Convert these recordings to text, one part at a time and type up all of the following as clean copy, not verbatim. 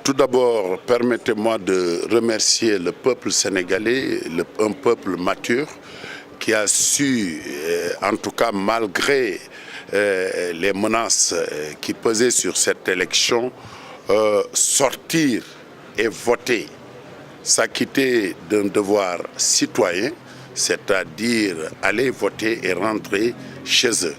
Tout d'abord, permettez-moi de remercier le peuple sénégalais, un peuple mature qui a su, en tout cas malgré les menaces qui pesaient sur cette élection, sortir et voter, s'acquitter d'un devoir citoyen, c'est-à-dire aller voter et rentrer chez eux.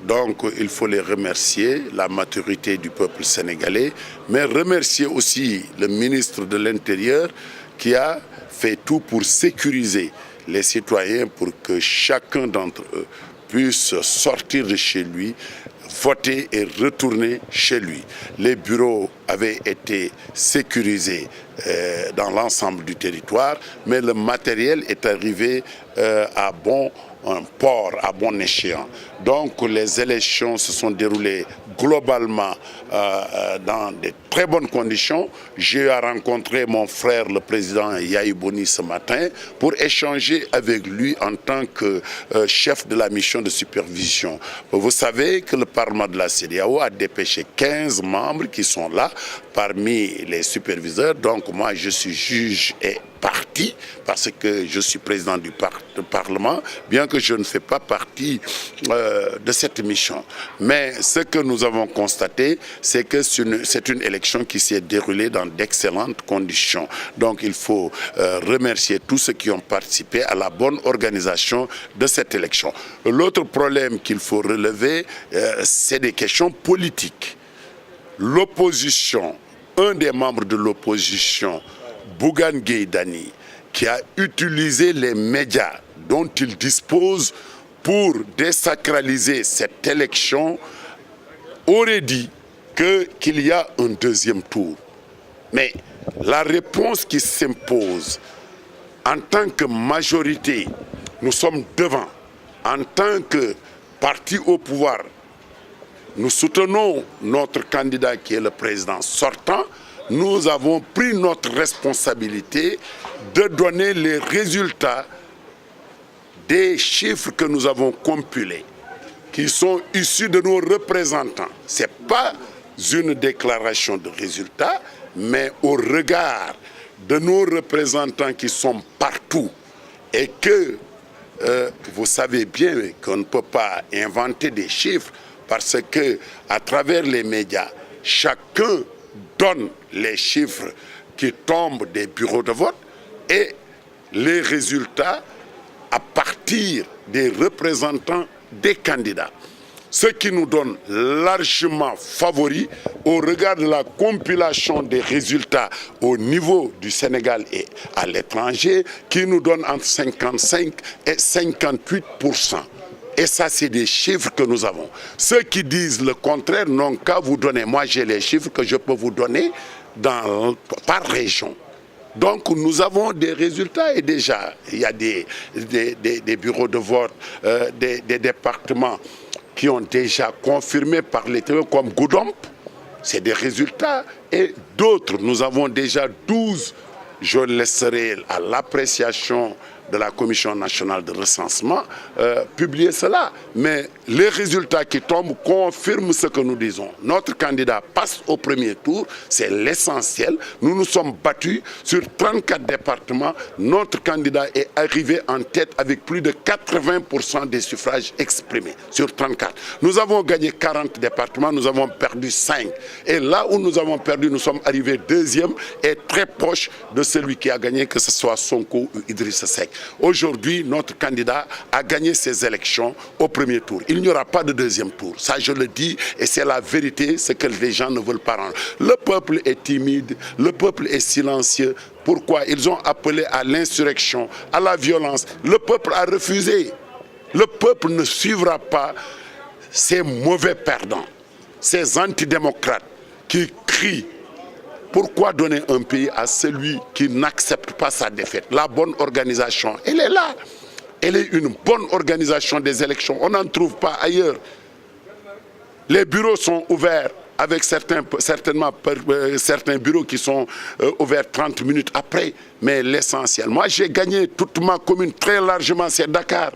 Donc il faut les remercier, la maturité du peuple sénégalais, mais remercier aussi le ministre de l'Intérieur qui a fait tout pour sécuriser les citoyens pour que chacun d'entre eux puisse sortir de chez lui, voter et retourner chez lui. Les bureaux avaient été sécurisés dans l'ensemble du territoire, mais le matériel est arrivé à bon port, à bon escient. Donc les élections se sont déroulées globalement dans de très bonnes conditions. J'ai eu à rencontrer mon frère, le président Yahi Boni, ce matin pour échanger avec lui en tant que chef de la mission de supervision. Vous savez que le Parlement de la CEDEAO a dépêché 15 membres qui sont là parmi les superviseurs. Donc moi je suis juge et parti parce que je suis président du Parlement, bien que je ne fais pas partie de cette mission. Mais ce que nous avons constaté, c'est que c'est une élection qui s'est déroulée dans d'excellentes conditions. Donc il faut remercier tous ceux qui ont participé à la bonne organisation de cette élection. L'autre problème qu'il faut relever, c'est des questions politiques. L'opposition, un des membres de l'opposition, Bougane Gueye Dany, qui a utilisé les médias dont il dispose pour désacraliser cette élection, aurait dit qu'il y a un deuxième tour. Mais la réponse qui s'impose, en tant que majorité, nous sommes devant. En tant que parti au pouvoir, nous soutenons notre candidat qui est le président sortant. Nous avons pris notre responsabilité de donner les résultats des chiffres que nous avons compilés, qui sont issus de nos représentants. Ce n'est pas une déclaration de résultats, mais au regard de nos représentants qui sont partout et que vous savez bien qu'on ne peut pas inventer des chiffres parce que à travers les médias, chacun donne les chiffres qui tombent des bureaux de vote et les résultats à partir des représentants des candidats. Ce qui nous donne largement favoris au regard de la compilation des résultats au niveau du Sénégal et à l'étranger, qui nous donne entre 55 et 58%. Et ça, c'est des chiffres que nous avons. Ceux qui disent le contraire n'ont qu'à vous donner. Moi, j'ai les chiffres que je peux vous donner par région. Donc, nous avons des résultats et déjà, il y a des bureaux de vote, des départements qui ont déjà confirmé par les témoins comme Goudomp. C'est des résultats. Et d'autres, nous avons déjà 12. Je laisserai à l'appréciation de la Commission nationale de recensement publier cela. Mais les résultats qui tombent confirment ce que nous disons. Notre candidat passe au premier tour, c'est l'essentiel. Nous nous sommes battus sur 34 départements. Notre candidat est arrivé en tête avec plus de 80% des suffrages exprimés sur 34. Nous avons gagné 40 départements, nous avons perdu 5. Et là où nous avons perdu, nous sommes arrivés deuxième et très proche de celui qui a gagné, que ce soit Sonko ou Idrissa Seck. Aujourd'hui, notre candidat a gagné ces élections au premier tour. Il n'y aura pas de deuxième tour. Ça, je le dis, et c'est la vérité, ce que les gens ne veulent pas rendre. Le peuple est timide, le peuple est silencieux. Pourquoi? Ils ont appelé à l'insurrection, à la violence. Le peuple a refusé. Le peuple ne suivra pas ces mauvais perdants, ces antidémocrates qui crient. Pourquoi donner un pays à celui qui n'accepte pas sa défaite? La bonne organisation, elle est là. Elle est une bonne organisation des élections. On n'en trouve pas ailleurs. Les bureaux sont ouverts avec certainement certains bureaux qui sont ouverts 30 minutes après. Mais l'essentiel, moi j'ai gagné toute ma commune très largement, c'est Dakar.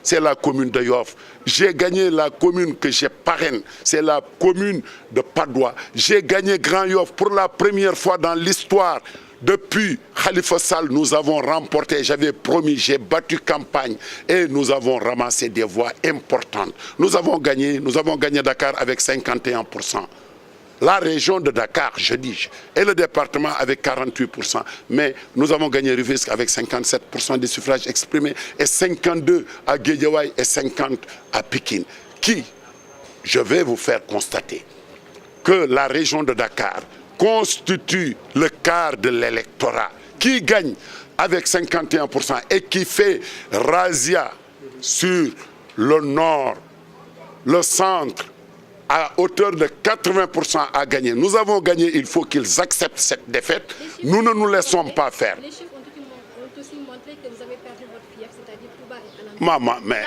C'est la commune de Yoff. J'ai gagné la commune que j'ai parraine, c'est la commune de Padoua. J'ai gagné Grand Yoff pour la première fois dans l'histoire. Depuis Khalifa Sall, nous avons remporté, j'avais promis, j'ai battu campagne et nous avons ramassé des voix importantes. Nous avons gagné Dakar avec 51%. La région de Dakar, je dis, et le département avec 48%. Mais nous avons gagné Rufisque avec 57% des suffrages exprimés et 52 à Guédiawaye et 50 à Pikine. Qui, je vais vous faire constater que la région de Dakar constitue le quart de l'électorat, qui gagne avec 51% et qui fait razzia sur le nord, le centre, à hauteur de 80% à gagner. Nous avons gagné, il faut qu'ils acceptent cette défaite. Nous ne nous laissons pas faire. Les chiffres ont aussi montré que vous avez perdu votre fief, c'est-à-dire Touba et Alentour. Maman, mais